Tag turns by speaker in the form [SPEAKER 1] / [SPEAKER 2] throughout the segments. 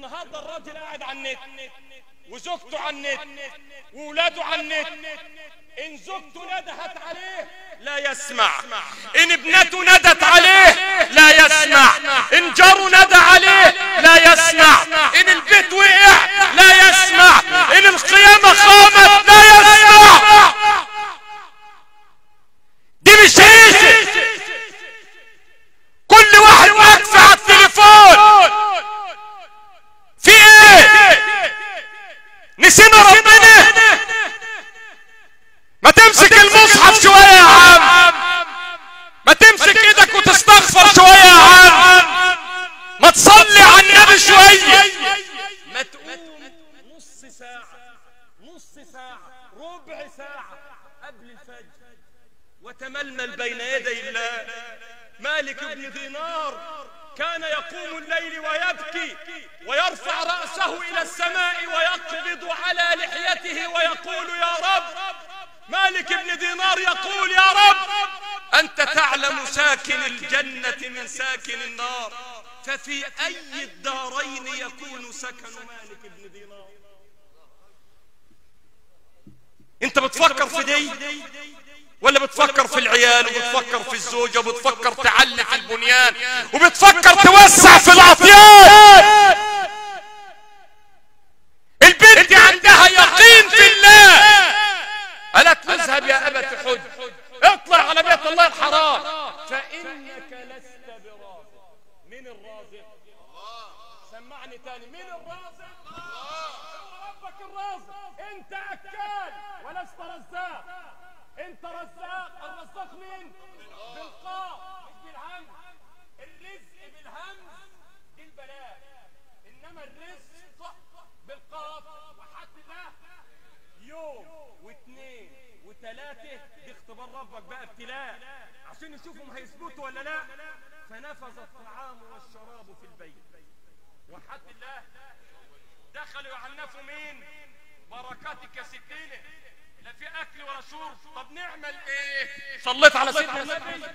[SPEAKER 1] النهارده الراجل قاعد على النت وزوجته على النت وولاده على النت. ان زوجته ندهت عليه لا يسمع، ان ابنته ندت عليه لا يسمع، ان جاره ندى عليه لا يسمع، ان البيت وقع لا يسمع، ان القيامة قامت لا يسمع. دي مش عيشة. كل واحد واقف على التليفون. في ايه؟ نسينا ربنا؟ ما تمسك المصحف شوية يا عم، ما تمسك ايدك وتستغفر شوية يا عم، ما تصلي على النبي شوية، ما تقوم نص ساعة ربع ساعة قبل الفجر وتململ بين يدي الله. مالك بن دينار كان يقوم الليل ويبكي ويرفع رأسه إلى السماء ويقبض على لحيته ويقول يا رب. مالك بن دينار يقول يا رب أنت تعلم ساكن الجنة من ساكن النار، ففي أي الدارين يكون سكن مالك بن دينار؟ أنت بتفكر في دي ولا بتفكر في العيال وبتفكر في الزوجة وبتفكر تعلي في البنيان وبتفكر توسع في الأطيان؟ البنت عندها يقين في الله، قالت اذهب يا أبت حج، اطلع على بيت الله الحرام، فإنك لست برازق. مين الرازق؟ سمعني تاني، مين الرازق؟ ربك الرازق. انت أكال ولست رزاق، انت رزاق. الرزاق مين؟ بالقاف مش بالهمز. الرزق بالهمز دي البلاء، انما الرزق بالقاف وحد الله. يوم واثنين وثلاثة دي اختبار ربك بقى، ابتلاء عشان يشوفهم هيثبتوا ولا لا. فنفذ الطعام والشراب في البيت وحد الله. دخلوا يعنفوا مين؟ بركاتك يا ستينة، لا في اكل ولا شرب. طب نعمل ايه؟ صليت على سيدنا النبي.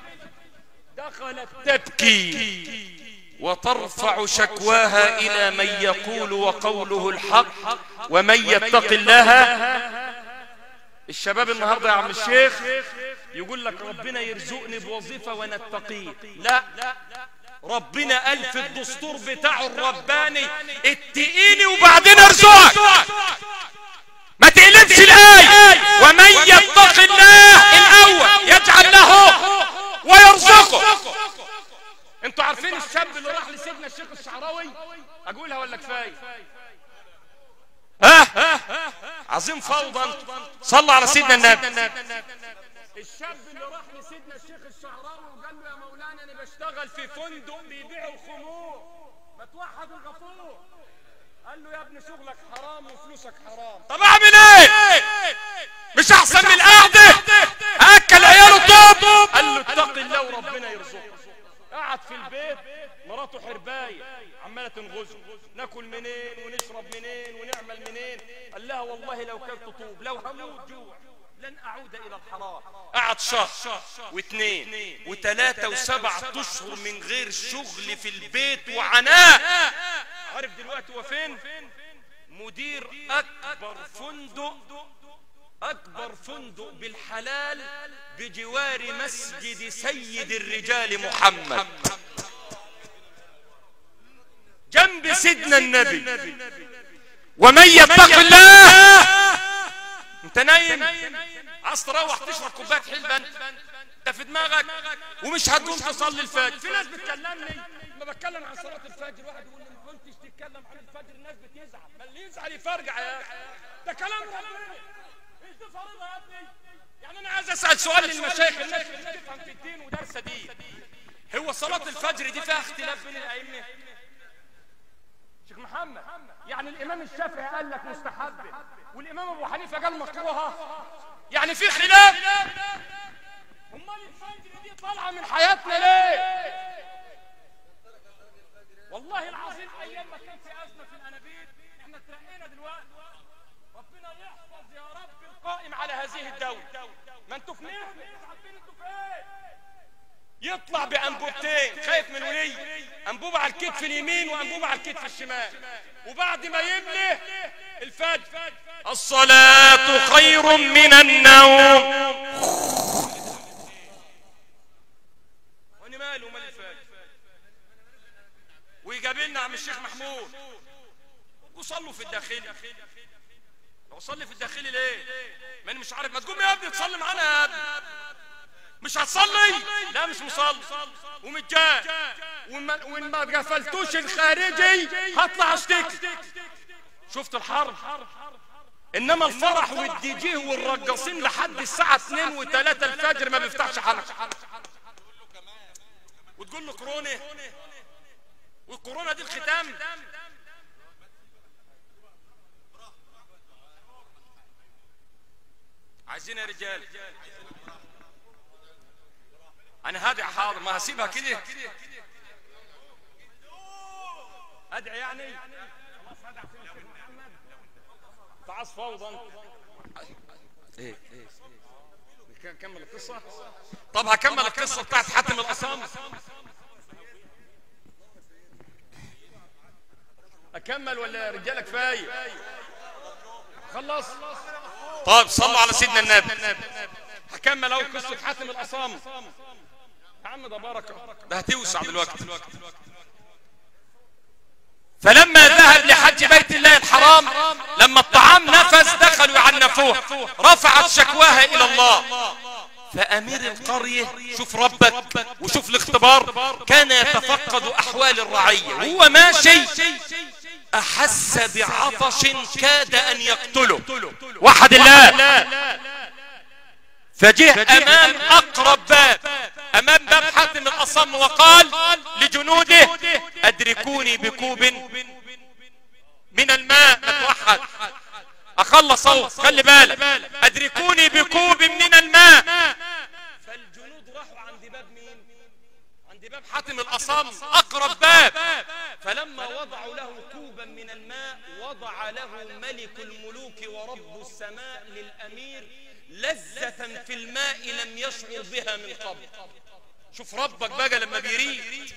[SPEAKER 1] دخلت تبكي وترفع شكواها الى من يقول وقوله الحق ومن يتق الله. الشباب النهارده يا عم الشيخ يقول لك ربنا يرزقني بوظيفه وانا اتقيه. لا، ربنا قال في الدستور بتاعه الرباني اتقيني وبعدين ارزقك. ما تقلبش الآية. ومن يتق الله الأول يجعل له ويرزقه. انتوا عارفين الشاب اللي راح لسيدنا الشيخ الشعراوي؟ اقولها ولا كفايه؟ عظيم فوضى. صلى على سيدنا النبي. الشاب اللي راح لسيدنا الشيخ الشعراوي وقال له يا مولانا انا بشتغل في فندق بيبيعوا خمور، ما توحد الغفور. قال له يا ابني شغلك حرام وفلوسك حرام. طب اعمل ايه؟ مش احسن من القعده اكل عياله طوب؟ قال له اتق الله وربنا يرزقك. قعد في البيت مراته حربايه عماله تنغزه، ناكل منين ونشرب منين ونعمل منين؟ قال لها والله لو كلت طوب لو هموت جوع لن اعود الى الحرام. قعد شهر واثنين وثلاثه وسبعة اشهر من غير شغل في البيت وعناء. عارف دلوقتي هو فين؟ مدير اكبر فندق بالحلال بجوار مسجد سيد الرجال محمد جنب سيدنا النبي. ومن يتق الله. انت نايم عايز تروح تشرب كوبايه حلبه، انت في دماغك ومش هتقوم تصلي الفجر. في ناس بتكلمني لما بتكلم عن صلاه الفجر، واحد يقول لي ما كنتش تتكلم عن الفجر، الناس بتزعل. ما اللي يزعل يفرجع يا اخي، ده كلام ربنا. ايش دي فريضه يا ابني؟ يعني انا عايز اسال سؤال للمشايخ، الناس اللي بتفهم في الدين ودارسه دين، هو صلاه الفجر دي فيها اختلاف بين الائمه؟ شيخ محمد يعني الامام الشافعي قال لك مستحبه والامام ابو حنيفه قال مكروهه، يعني في خلاف. امال الفجر دي طالعه من حياتنا ليه؟ والله العظيم ايام ما كان في ازمه في الانابيب احنا اترقينا دلوقتي. ربنا يحفظ يا رب القائم على هذه الدوله. ما انتوا في نعمه، عارفين انتوا في ايه؟ يطلع بأنبوبتين، خايف من ولي، أنبوبة على الكتف اليمين وأنبوبة على الكتف الشمال، وبعد ما يملي الفجر الصلاة خير من النوم. وانا ماله ومال الفجر؟ ويقابلنا عم الشيخ محمود وصلوا في الداخلي. لو صلي في الداخلي ليه؟ ما انا مش عارف. ما تقوم يا ابني تصلي معانا يا ابني. مش هتصلي؟ لا مش مصلي ومتجاه، وإن ما قفلتوش الخارجي هطلع اشتكي. شفت الحرب؟ انما الفرح والدي جي والرقاصين لحد الساعة 2 و3 الفجر ما بيفتحش حلقة. وتقول له كورونا، والكورونا دي الختام. عايزين يا رجال. انا هادع حاضر، ما هسيبها كده ادعي يعني. تعال فوضى. ايه كمل القصه. طب هكمل القصه بتاعت حاتم الأصم. اكمل ولا يا رجاله كفايه؟ خلص. طيب صلوا على سيدنا النبي. هكمل اول قصه حاتم الأصم. يا عم ده بركه، ده هتوسع بالوقت. فلما ذهب لحج بيت الله الحرام، لما الطعام نفذ دخلوا يعنفوه، رفعت شكواها الى الله. فامير القريه، شوف ربك وشوف الاختبار، كان يتفقد احوال الرعيه وهو ماشي، احس بعطش كاد ان يقتله. وحد الله. فجه امام اقرب باب، امام باب حاتم الأصم، وقال لجنوده ادركوني بكوب من الماء. اتوحد اخلص اهو، خلي بالك، ادركوني بكوب من الماء. فالجنود راحوا عند باب مين؟ عند باب حاتم الأصم، اقرب باب. فلما وضعوا له كوبا من الماء، وضع له ملك الملوك ورب السماء للامير لذة في الماء لم يشعر بها من قبل. شوف ربك بقى لما بيريد.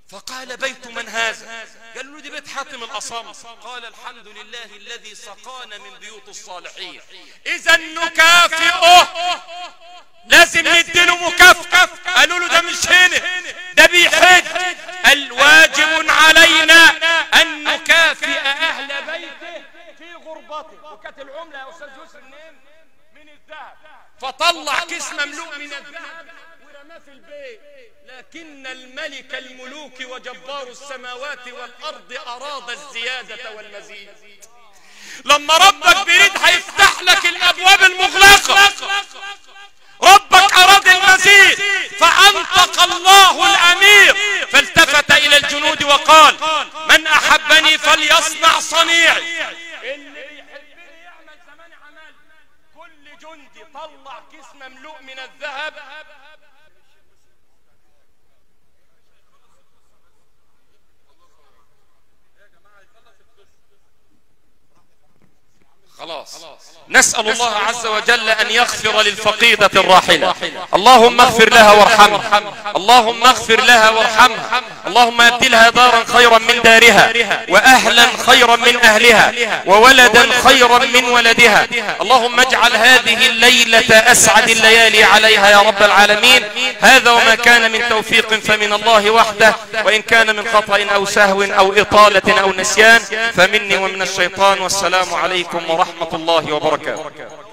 [SPEAKER 1] فقال بيت من هذا؟ قالوا له دي بيت حاتم الأصم. قال الحمد لله الذي سقانا من بيوت الصالحين. إذا نكافئه، لازم نديله مكافأة. قالوا له ده مش هنا، ده بيحج. الواجب علينا أن نكافئ أهل بيته في غربته. وكانت العملة يا أستاذ يوسف من الذهب، فطلع كيس مملوء من الذهب ورماه في البيت. لكن الملك الملوك وجبار السماوات والأرض أراد الزيادة والمزيد. لما ربك بيريد هيفتح لك الأبواب المغلقة. ربك أراد المزيد، فأنطق الله الأمير، فالتفت إلى الجنود وقال من أحبني فليصنع صنيعي. اللي يحبني يعمل زمان عمل. كل جندي طلع كيس مملوء من الذهب. خلاص. نسأل الله عز وجل أن يغفر للفقيدة الراحلة. اللهم اغفر لها وارحمها، اللهم اغفر لها وارحمها، اللهم ابدلها دارا خيرا من دارها، وأهلا خيرا من أهلها، وولدا خيرا من ولدها. اللهم اجعل هذه الليلة أسعد الليالي عليها يا رب العالمين. هذا وما كان من توفيق فمن الله وحده، وإن كان من خطأ أو سهو أو إطالة أو نسيان فمني ومن الشيطان. والسلام عليكم ورحمة الله وبركاته.